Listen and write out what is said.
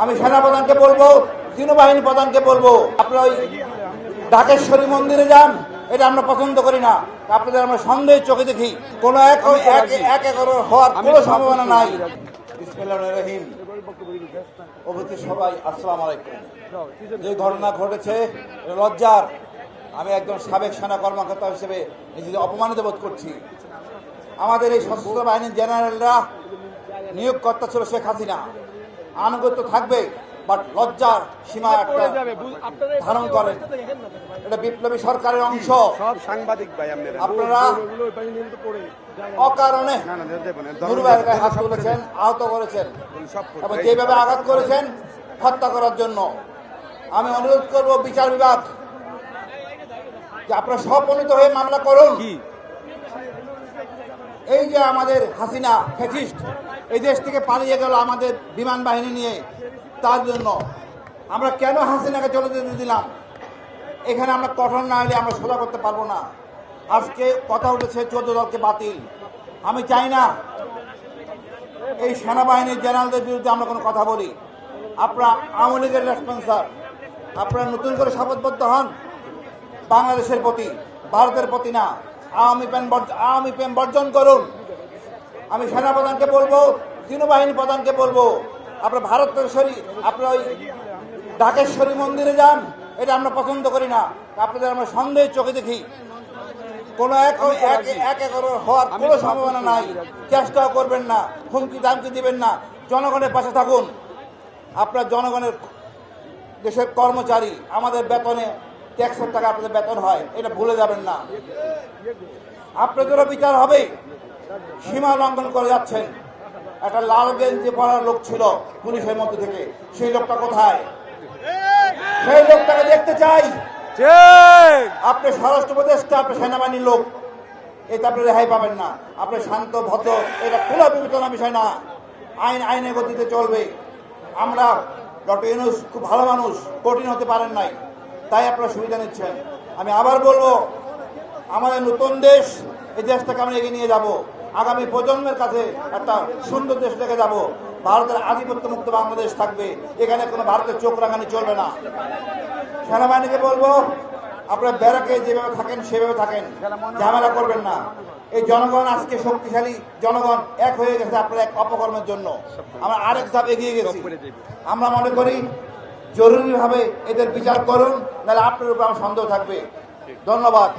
আমি সেনাপ্রধানকে বলবো, বাহিনী প্রধানকে বলবো, আপনারা ওই ঢাকেশ্বরী মন্দিরে যান, এটা আমরা পছন্দ করি না। আপনাদের আমরা সন্দেহের চোখে দেখি, কোনো এক একর হওয়ার কোনো সম্ভাবনা নাই। বিসমিল্লাহির রহিম। উপস্থিত সবাই আসসালামু আলাইকুম। যে ঘটনা ঘটেছে লজ্জার। আমি একজন সাবেক সেনা কর্মকর্তা হিসেবে নিজেকে অপমানিত বোধ করছি। আমাদের এই সশস্ত্র বাহিনীর জেনারেলরা নিয়োগকর্তা ছিল শেখ হাসিনা, আনুগত্য থাকবে, বাট লজ্জার সীমা একটা ধারণ করে। এটা বিপ্লবী সরকারের অংশ। আপনারা অকারণে নুরুভাইয়ের গায়ে হাত তুলেছেন, আহত করেছেন এবং যেভাবে আঘাত করেছেন হত্যা করার জন্য। আমি অনুরোধ করব বিচার বিভাগ যে আপনারা সমন্বিত হয়ে মামলা করুন। এই যে আমাদের হাসিনা ফ্যাসিস্ট এই দেশ থেকে পালিয়ে গেল আমাদের বিমান বাহিনী নিয়ে, তার জন্য আমরা কেন হাসিনাকে চলে যেতে দিলাম? এখানে আমরা কঠোর না হলে আমরা সোজা করতে পারবো না। আজকে কথা উঠেছে 14 দলকে বাতিল। আমি চাই না এই সেনাবাহিনীর জেনারেলদের বিরুদ্ধে আমরা কোনো কথা বলি। আপনারা আওয়ামী লীগের রেসপন্সার, আপনারা নতুন করে শপথবদ্ধ হন বাংলাদেশের প্রতি, ভারতের প্রতি না। আওয়ামী প্রেম বর্জন করুন। আমি সেনাপ্রধানকে বলবো, বাহিনী প্রধানকে বলবো, আপনারা আপনারা ওই ঢাকেশ্বরী মন্দিরে যান, এটা আমরা পছন্দ করি না। আপনাদের আমরা সন্দেহের চোখে দেখি, কোনো এক একর হওয়ার কোনো সম্ভাবনা নাই। চেষ্টাও করবেন না, হুমকি দামকি দিবেন না। জনগণের পাশে থাকুন। আপনারা জনগণের দেশের কর্মচারী, আমাদের বেতনে ট্যাক্সের টাকা আপনাদের বেতন হয়, এটা ভুলে যাবেন না। আপনাদেরও বিচার হবে। সীমা লঙ্ঘন করে যাচ্ছেন। একটা লাল গেঞ্জি পরার লোক ছিল পুলিশের মধ্যে থেকে, সেই লোকটা কোথায়? সেই লোকটাকে দেখতে চাই। আপনি স্বরাষ্ট্র উপদেষ্টা, আপনি সেনাবাহিনীর লোক, এটা আপনি রেহাই পাবেন না। আপনি শান্ত ভদ্র, এটা কোনো বিবেচনা বিষয় না। আইনের গতিতে চলবে। আমরা ডক্টর ইউনূস খুব ভালো মানুষ, কঠিন হতে পারেন নাই, তাই আপনারা সুবিধা নিচ্ছেন। আমি আবার বলবো, আমাদের নতুন দেশ, এই দেশটাকে আমরা এগিয়ে নিয়ে যাব। আগামী প্রজন্মের কাছে একটা সুন্দর দেশ রেখে যাব। ভারতের আধিপত্য মুক্ত বাংলাদেশ থাকবে। এখানে কোনো ভারতের চোখ রাঙানি চলবে না। সেনাবাহিনীকে বলবো, আপনারা ব্যারাকে যেভাবে থাকেন সেভাবে থাকেন, ঝামেলা করবেন না। এই জনগণ আজকে শক্তিশালী, জনগণ এক হয়ে গেছে আপনার এক অপকর্মের জন্য। আমরা আরেক ধাপ এগিয়ে গেছি। আমরা মনে করি জরুরিভাবে এদের বিচার করুন, নাহলে আপনার উপর আমার সন্দেহ থাকবে। ধন্যবাদ।